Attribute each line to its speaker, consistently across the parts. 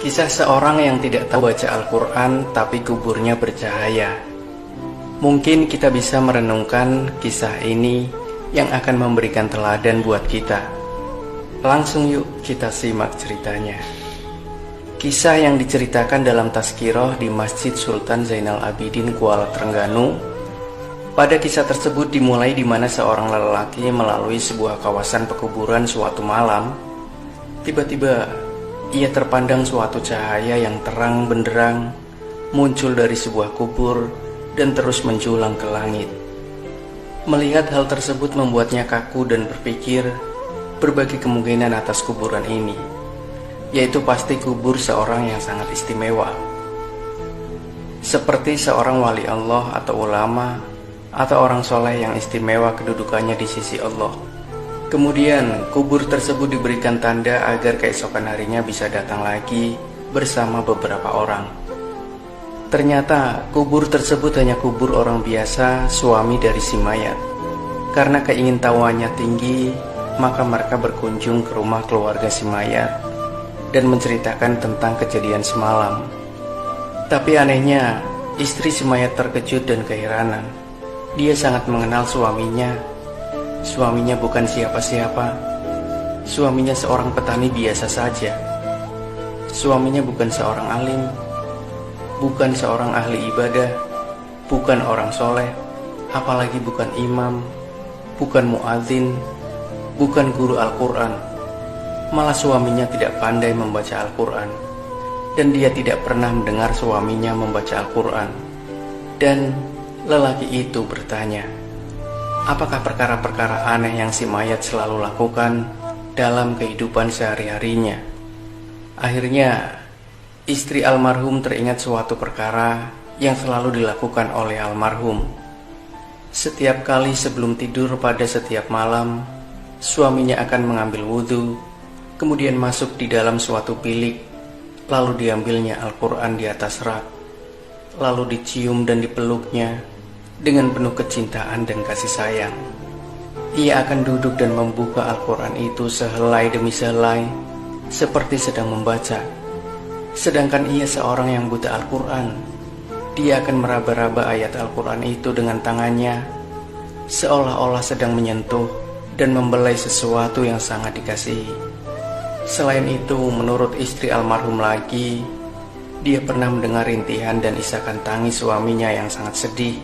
Speaker 1: Kisah seorang yang tidak tahu baca Al-Quran tapi kuburnya bercahaya. Mungkin kita bisa merenungkan kisah ini yang akan memberikan teladan buat kita. Langsung yuk kita simak ceritanya. Kisah yang diceritakan dalam Tazkirah di Masjid Sultan Zainal Abidin, Kuala Trengganu. Pada kisah tersebut dimulai di mana seorang lelaki melalui sebuah kawasan pekuburan suatu malam. Tiba-tiba ia terpandang suatu cahaya yang terang benderang muncul dari sebuah kubur dan terus menjulang ke langit. Melihat hal tersebut membuatnya kaku dan berpikir berbagai kemungkinan atas kuburan ini, yaitu pasti kubur seorang yang sangat istimewa, seperti seorang wali Allah atau ulama atau orang soleh yang istimewa kedudukannya di sisi Allah. Kemudian kubur tersebut diberikan tanda agar keesokan harinya bisa datang lagi bersama beberapa orang. Ternyata kubur tersebut hanya kubur orang biasa, suami dari si mayat. Karena keingintahuannya tinggi, maka mereka berkunjung ke rumah keluarga si mayat dan menceritakan tentang kejadian semalam. Tapi anehnya, istri si mayat terkejut dan keheranan. Dia sangat mengenal suaminya. Suaminya bukan siapa-siapa. Suaminya seorang petani biasa saja. Suaminya bukan seorang alim, bukan seorang ahli ibadah, bukan orang soleh, apalagi bukan imam, bukan muadzin, bukan guru Al-Quran. Malah suaminya tidak pandai membaca Al-Quran, dan dia tidak pernah mendengar suaminya membaca Al-Quran. Dan lelaki itu bertanya, apakah perkara-perkara aneh yang si mayat selalu lakukan dalam kehidupan sehari-harinya? Akhirnya, istri almarhum teringat suatu perkara yang selalu dilakukan oleh almarhum. Setiap kali sebelum tidur pada setiap malam, suaminya akan mengambil wudhu, kemudian masuk di dalam suatu bilik, lalu diambilnya Al-Quran di atas rak, lalu dicium dan dipeluknya dengan penuh kecintaan dan kasih sayang. Ia akan duduk dan membuka Al-Quran itu sehelai demi sehelai, seperti sedang membaca. Sedangkan ia seorang yang buta Al-Quran. Dia akan meraba-raba ayat Al-Quran itu dengan tangannya, seolah-olah sedang menyentuh dan membelai sesuatu yang sangat dikasihi. Selain itu, menurut istri almarhum lagi, dia pernah mendengar rintihan dan isakan tangis suaminya yang sangat sedih,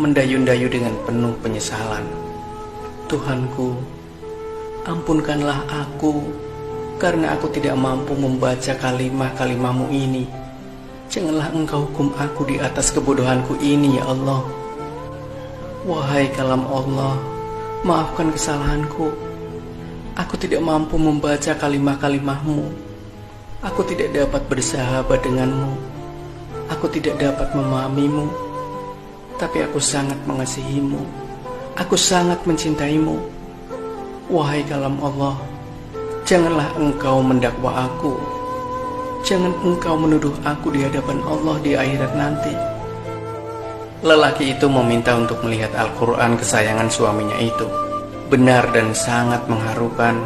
Speaker 1: mendayu-dayu dengan penuh penyesalan. Tuhanku, ampunkanlah aku karena aku tidak mampu membaca kalimah-kalimahmu ini. Janganlah engkau hukum aku di atas kebodohanku ini, ya Allah. Wahai kalam Allah, maafkan kesalahanku. Aku tidak mampu membaca kalimah-kalimahmu. Aku tidak dapat bersahabat denganmu. Aku tidak dapat memahamimu. Tapi aku sangat mengasihimu. Aku sangat mencintaimu. Wahai kalam Allah, janganlah engkau mendakwa aku. Jangan engkau menuduh aku di hadapan Allah di akhirat nanti. Lelaki itu meminta untuk melihat Al-Quran kesayangan suaminya itu. Benar dan sangat mengharukan.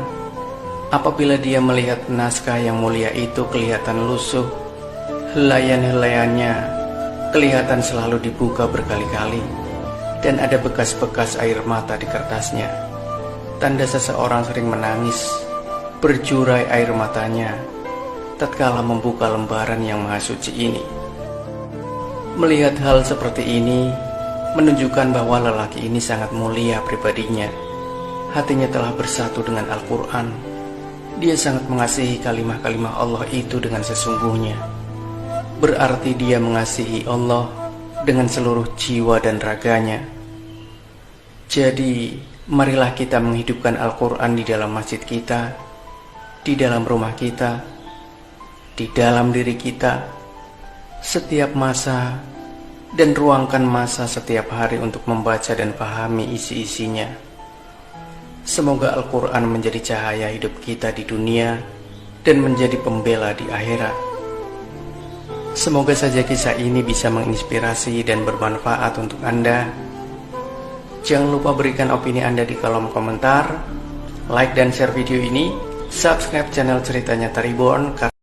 Speaker 1: Apabila dia melihat naskah yang mulia itu kelihatan lusuh, helaian-helaiannya kelihatan selalu dibuka berkali-kali, dan ada bekas-bekas air mata di kertasnya. Tanda seseorang sering menangis, berjurai air matanya tatkala membuka lembaran yang maha suci ini. Melihat hal seperti ini menunjukkan bahwa lelaki ini sangat mulia pribadinya. Hatinya telah bersatu dengan Al-Quran. Dia sangat mengasihi kalimah-kalimah Allah itu dengan sesungguhnya. Berarti dia mengasihi Allah dengan seluruh jiwa dan raganya. Jadi, marilah kita menghidupkan Al-Quran di dalam masjid kita, di dalam rumah kita, di dalam diri kita, setiap masa, dan ruangkan masa setiap hari untuk membaca dan pahami isi-isinya. Semoga Al-Quran menjadi cahaya hidup kita di dunia dan menjadi pembela di akhirat. Semoga saja kisah ini bisa menginspirasi dan bermanfaat untuk Anda. Jangan lupa berikan opini Anda di kolom komentar, like dan share video ini, subscribe channel Ceritanya Reborn.